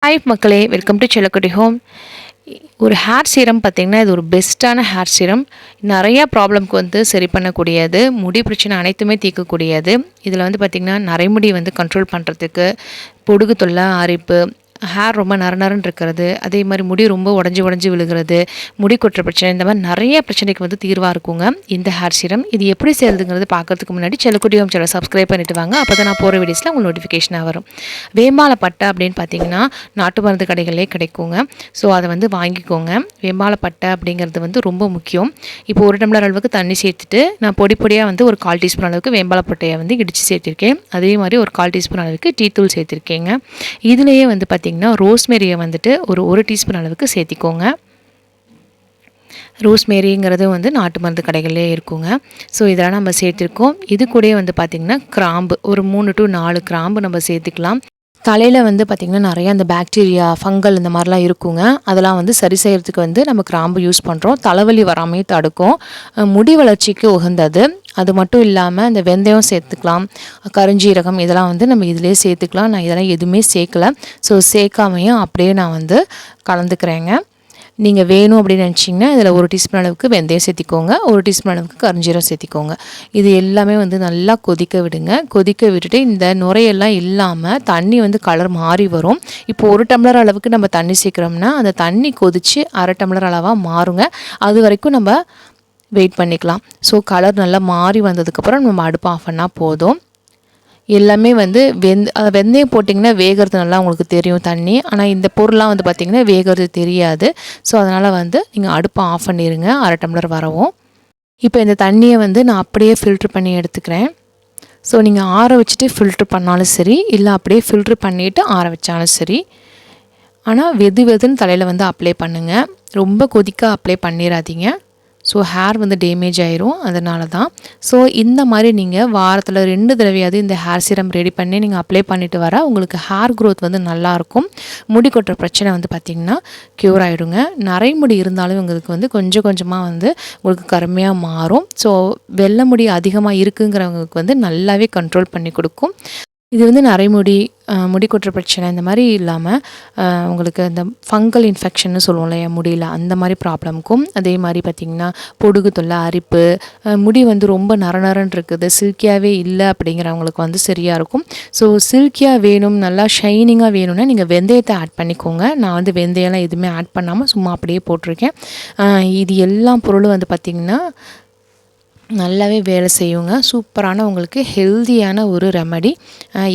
Hi மக்களே, welcome to செல்லக்குட்டி home. ஒரு ஹேர் சீரம் பார்த்திங்கன்னா இது ஒரு பெஸ்ட்டான ஹேர் சீரம். நிறையா ப்ராப்ளம்க்கு வந்து சரி பண்ணக்கூடியது, முடி பிரச்சனை அனைத்துமே தீர்க்கக்கூடியது. இதில் வந்து பார்த்திங்கன்னா நரைமுடி வந்து கண்ட்ரோல் பண்ணுறதுக்கு, பொடுகு தொல்லை, அரிப்பு, ஹேர் ரொம்ப நரநரன்னு இருக்கிறது, அதே மாதிரி முடி ரொம்ப உடஞ்சி விழுகிறது, முடி கொட்டுற பிரச்சனை, இந்த மாதிரி நிறைய பிரச்சனைக்கு வந்து தீர்வாக இருக்குங்க இந்த ஹேர் சீரம். இது எப்படி செய்கிறதுங்கிறது பார்க்கறதுக்கு முன்னாடி செல்லக்குட்டி ஹோம் சேனல் சப்ஸ்கிரைப் பண்ணிட்டு வாங்க. அப்போ தான் நான் போகிற வீடியோஸில் உங்களுக்கு நோட்டிஃபிகேஷனாக வரும். வேம்பாலை பட்டை அப்படின்னு பார்த்தீங்கன்னா நாட்டு மருந்து கடைகளே கிடைக்குங்க. ஸோ அதை வந்து வாங்கிக்கோங்க. வேம்பாலை பட்டை அப்படிங்கிறது வந்து ரொம்ப முக்கியம். இப்போ 1 டம்ளர் அளவுக்கு தண்ணி சேர்த்துட்டு நான் பொடியாக வந்து ஒரு 1/4 டீஸ்பூன் அளவுக்கு வேம்பாலை பட்டையை வந்து இடித்து சேர்த்திருக்கேன். அதே மாதிரி ஒரு 1/4 டீஸ்பூன் அளவுக்கு டீ தூள் சேர்த்திருக்கேங்க. இதுலேயே வந்து பார்த்திங்கன்னா ரோஸ்மேரியை வந்துட்டு ஒரு டீஸ்பூன் அளவுக்கு சேர்த்திக்கோங்க. ரோஸ்மேரிங்கிறது வந்து நாட்டு மருந்து கடைகளிலே இருக்குங்க. ஸோ இதெல்லாம் நம்ம சேர்த்துருக்கோம். இது கூடயே வந்து பார்த்திங்கன்னா கிராம்பு ஒரு 3 to 4 கிராம்பு நம்ம சேர்த்துக்கலாம். தலையில் வந்து பார்த்திங்கன்னா நிறையா அந்த பாக்டீரியா, ஃபங்கல் இந்த மாதிரிலாம் இருக்குங்க. அதெல்லாம் வந்து சரி செய்கிறதுக்கு வந்து நம்ம கிராம்பு யூஸ் பண்ணுறோம். தலைவலி வராமே தடுக்கும், முடி வளர்ச்சிக்கு உகந்தது. அது மட்டும் இல்லாமல் இந்த வெந்தயம் சேர்த்துக்கலாம், கருஞ்சீரகம் இதெல்லாம் வந்து நம்ம இதிலே சேர்த்துக்கலாம். நான் இதெல்லாம் எதுவுமே சேர்க்கலை. ஸோ சேர்க்காமையும் அப்படியே நான் வந்து கலந்துக்கிறேங்க. நீங்கள் வேணும் அப்படின்னு நினச்சிங்கன்னா இதில் 1 டீஸ்பூன் அளவுக்கு வெந்தயம் சேர்த்திக்கோங்க, 1 டீஸ்பூன் அளவுக்கு கருஞ்சீரகம் சேர்த்திக்கோங்க. இது எல்லாமே வந்து நல்லா கொதிக்க விடுங்க. கொதிக்க விட்டுட்டு இந்த நுரையெல்லாம் இல்லாமல் தண்ணி வந்து கலர் மாறி வரும். இப்போ 1 டம்ளர் அளவுக்கு நம்ம தண்ணி சேர்க்குறோம்னா அந்த தண்ணி கொதித்து 1/2 டம்ளர் அளவாக மாறுங்க. அது வரைக்கும் நம்ம வெயிட் பண்ணிக்கலாம். ஸோ கலர் நல்லா மாறி வந்ததுக்கப்புறம் நம்ம அடுப்பு ஆஃப் பண்ணால் போதும். எல்லாமே வந்து வெந்தயம் போட்டிங்கன்னா வேகிறது நல்லா உங்களுக்கு தெரியும் தண்ணி. ஆனால் இந்த பொருள்லாம் வந்து பார்த்திங்கன்னா வேகிறது தெரியாது. ஸோ அதனால் வந்து நீங்கள் அடுப்பை ஆஃப் பண்ணிடுங்க 1/2 டம்ளர் வரவும். இப்போ இந்த தண்ணியை வந்து நான் அப்படியே ஃபில்ட்ரு பண்ணி எடுத்துக்கிறேன். ஸோ நீங்கள் ஆற வச்சுட்டு ஃபில்ட்ரு பண்ணாலும் சரி, இல்லை அப்படியே ஃபில்ட்ரு பண்ணிவிட்டு ஆற வச்சாலும் சரி. ஆனால் வெதுன்னு தலையில் வந்து அப்ளை பண்ணுங்கள். ரொம்ப கொதிக்க அப்ளை பண்ணிடாதீங்க. ஸோ ஹேர் வந்து டேமேஜ் ஆயிரும், அதனால தான். ஸோ இந்த மாதிரி நீங்கள் வாரத்தில் 2 தடவையாவது இந்த ஹேர் சீரம் ரெடி பண்ணி நீங்கள் அப்ளை பண்ணிவிட்டு வர உங்களுக்கு ஹேர் க்ரோத் வந்து நல்லாயிருக்கும். முடி கொட்டுற பிரச்சனை வந்து பார்த்திங்கன்னா க்யூர் ஆகிடுங்க. நரைமுடி இருந்தாலும் உங்களுக்கு வந்து கொஞ்சம் கொஞ்சமாக வந்து உங்களுக்கு கருமையாக மாறும். ஸோ வெள்ளை முடி அதிகமாக இருக்குங்கிறவங்களுக்கு வந்து நல்லாவே கண்ட்ரோல் பண்ணி கொடுக்கும். இது வந்து நரைமுடி, முடி கொட்டுற பிரச்சனை இந்த மாதிரி இல்லாமல் உங்களுக்கு இந்த ஃபங்கல் இன்ஃபெக்ஷன்னு சொல்லுவோம் இல்லையா முடியல, அந்த மாதிரி ப்ராப்ளம்க்கும், அதே மாதிரி பார்த்திங்கன்னா பொடுகு தொல்லை, அரிப்பு, முடி வந்து ரொம்ப நரநரன்னு இருக்குது, சில்கியாகவே இல்லை அப்படிங்கிறவங்களுக்கு வந்து சரியாக இருக்கும். ஸோ சில்கியாக வேணும், நல்லா ஷைனிங்காக வேணும்னா நீங்கள் வெந்தயத்தை ஆட் பண்ணிக்கோங்க. நான் வந்து வெந்தயம்லாம் எதுவுமே ஆட் பண்ணாமல் சும்மா அப்படியே போட்டிருக்கேன். இது எல்லா பொருளும் வந்து பார்த்திங்கன்னா நல்லாவே வேலை செய்யுங்க. சூப்பரான உங்களுக்கு ஹெல்தியான ஒரு ரெமடி.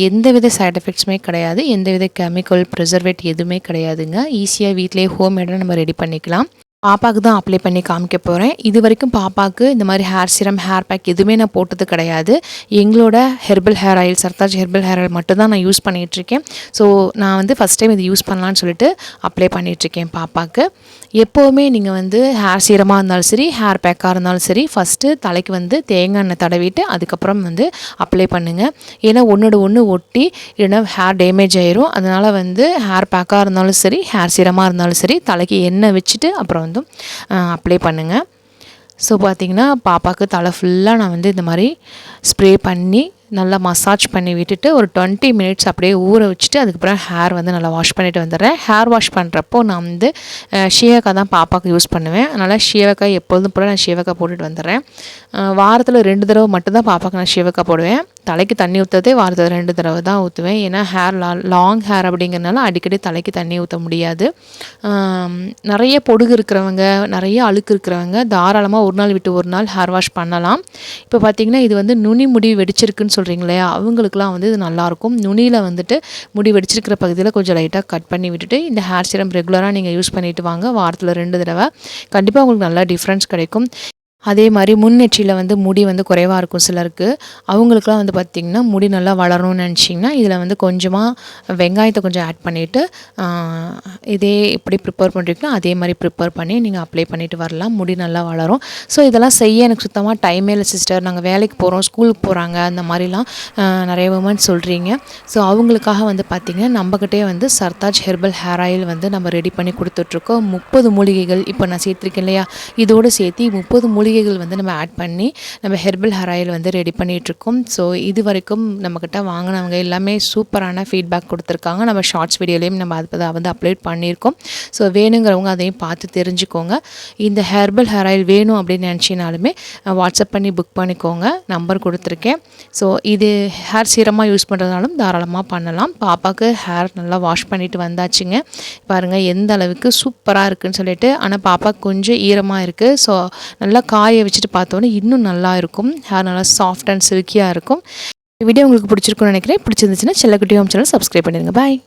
எந்தவித சைட் எஃபெக்ட்ஸுமே கிடையாது, எந்தவித கெமிக்கல் ப்ரிசர்வேட் எதுவுமே கிடையாதுங்க. ஈஸியாக வீட்டிலே ஹோம்மேடாக நம்ம ரெடி பண்ணிக்கலாம். பாப்பாவுக்கு தான் அப்ளை பண்ணி காமிக்க போகிறேன். இது வரைக்கும் பாப்பாவுக்கு இந்த மாதிரி ஹேர் சீரம், ஹேர் பேக் எதுவுமே நான் போட்டது கிடையாது. எங்களோட herbal hair oil, Sartaj herbal hair oil மட்டும் தான் நான் யூஸ் பண்ணிகிட்ருக்கேன். ஸோ நான் வந்து ஃபஸ்ட் டைம் இது யூஸ் பண்ணலான்னு சொல்லிட்டு அப்ளை பண்ணிகிட்ருக்கேன் பாப்பாவுக்கு. எப்போவுமே நீங்கள் வந்து ஹேர் சீரமாக இருந்தாலும் சரி, ஹேர் பேக்காக இருந்தாலும் சரி, ஃபஸ்ட்டு தலைக்கு வந்து தேங்காய் எண்ணெய் தடவிட்டு அதுக்கப்புறம் வந்து அப்ளை பண்ணுங்கள். ஏன்னா ஒன்றோட ஒன்று ஒட்டி இல்லைன்னா ஹேர் டேமேஜ் ஆயிரும். அதனால் வந்து ஹேர் பேக்காக இருந்தாலும் சரி, ஹேர் சீரமாக இருந்தாலும் சரி, தலைக்கு எண்ணெய் வச்சுட்டு அப்புறம் வந்து அப்ளை பண்ணுங்கள். ஸோ பார்த்திங்கன்னா பாப்பாவுக்கு தலை ஃபுல்லாக நான் வந்து இந்த மாதிரி ஸ்ப்ரே பண்ணி நல்லா மசாஜ் பண்ணி விட்டுட்டு ஒரு 20 மினிட்ஸ் அப்படியே ஊற வச்சுட்டு அதுக்கப்புறம் ஹேர் வந்து நல்லா வாஷ் பண்ணிவிட்டு வந்துடுறேன். ஹேர் வாஷ் பண்ணுறப்போ நான் வந்து ஷீவக்காய் தான் பாப்பாவுக்கு யூஸ் பண்ணுவேன். அதனால் ஷீவக்காய் எப்பொழுதும் போல் நான் ஷீவக்காய் போட்டுட்டு வந்துடுறேன். வாரத்தில் 2 தடவை மட்டும்தான் பாப்பாவுக்கு நான் ஷீவக்காய் போடுவேன். தலைக்கு தண்ணி ஊற்றுறதே வாரத்தில் 2 தடவை தான் ஊற்றுவேன். ஏன்னா ஹேர் லாங் ஹேர் அப்படிங்கிறனால அடிக்கடி தலைக்கு தண்ணி ஊற்ற முடியாது. நிறைய பொடுகு இருக்கிறவங்க, நிறைய அழுக்கு இருக்கிறவங்க தாராளமாக ஒரு நாள் விட்டு ஒரு நாள் ஹேர் வாஷ் பண்ணலாம். இப்போ பார்த்திங்கன்னா இது வந்து நுனி முடி வெடிச்சிருக்குன்னு சொல்கிறீங்க இல்லையா, அவங்களுக்குலாம் வந்து இது நல்லாயிருக்கும். நுனியில் வந்துட்டு முடி வெடிச்சிருக்கிற பகுதியில் கொஞ்சம் லைட்டாக கட் பண்ணி விட்டுட்டு இந்த ஹேர் சீரம் ரெகுலராக நீங்கள் யூஸ் பண்ணிவிட்டு வாங்க. வாரத்தில் 2 தடவை கண்டிப்பாக உங்களுக்கு நல்லா டிஃப்ரென்ஸ் கிடைக்கும். அதே மாதிரி முன்னெற்றியில் வந்து முடி வந்து குறைவாக இருக்கும் சிலருக்கு, அவங்களுக்குலாம் வந்து பார்த்திங்கன்னா முடி நல்லா வளரணும்னு நினச்சிங்கன்னா இதில் வந்து கொஞ்சமாக வெங்காயத்தை கொஞ்சம் ஆட் பண்ணிவிட்டு இதே எப்படி ப்ரிப்பேர் பண்ணுறீங்களோ அதே மாதிரி ப்ரிப்பேர் பண்ணி நீங்கள் அப்ளை பண்ணிவிட்டு வரலாம். முடி நல்லா வளரும். ஸோ இதெல்லாம் செய்ய எனக்கு சுத்தமாக டைமே இல்லை சிஸ்டர், நாங்கள் வேலைக்கு போகிறோம், ஸ்கூலுக்கு போகிறாங்க, அந்த மாதிரிலாம் நிறைய உமன்ஸ் சொல்கிறீங்க. ஸோ அவங்களுக்காக வந்து பார்த்திங்கன்னா நம்மக்கிட்டே வந்து சர்தாஜ் ஹெர்பல் ஹேர் ஆயில் வந்து நம்ம ரெடி பண்ணி கொடுத்துட்ருக்கோம். 30 மூலிகைகள் இப்போ நான் சேர்த்துருக்கேன் இல்லையா, இதோடு சேர்த்து 30 மூலிகை மூலிகைகள் வந்து நம்ம ஆட் பண்ணி நம்ம ஹெர்பல் ஹேர் ஆயில் வந்து ரெடி பண்ணிகிட்ருக்கோம். ஸோ இது வரைக்கும் நம்மக்கிட்ட வாங்கினவங்க எல்லாமே சூப்பரான ஃபீட்பேக் கொடுத்துருக்காங்க. நம்ம ஷார்ட்ஸ் வீடியோலையும் நம்ம அதை வந்து அப்லோட் பண்ணியிருக்கோம். ஸோ வேணுங்கிறவங்க அதையும் பார்த்து தெரிஞ்சுக்கோங்க. இந்த ஹெர்பல் ஹேர் ஆயில் வேணும் அப்படின்னு நினச்சினாலுமே வாட்ஸ்அப் பண்ணி புக் பண்ணிக்கோங்க. நம்பர் கொடுத்துருக்கேன். ஸோ இது ஹேர் சீரமாக யூஸ் பண்ணுறதுனாலும் தாராளமாக பண்ணலாம். பாப்பாவுக்கு ஹேர் நல்லா வாஷ் பண்ணிவிட்டு வந்தாச்சுங்க. பாருங்கள் எந்த அளவுக்கு சூப்பராக இருக்குதுன்னு சொல்லிட்டு. ஆனால் பாப்பா கொஞ்சம் ஈரமாக இருக்குது. ஸோ நல்லா காய வச்சுட்டு பார்த்தோன்னே இன்னும் நல்லா இருக்கும். ஹேர் நல்லா சாஃப்ட் அண்ட் சில்கியாக இருக்கும். வீடியோ உங்களுக்கு பிடிச்சிருக்குன்னு நினைக்கிறேன். பிடிச்சிருந்துச்சுன்னா செல்லக்குட்டி ஹோம் சேனல் சப்ஸ்கிரைப் பண்ணிடுங்க. பாய்.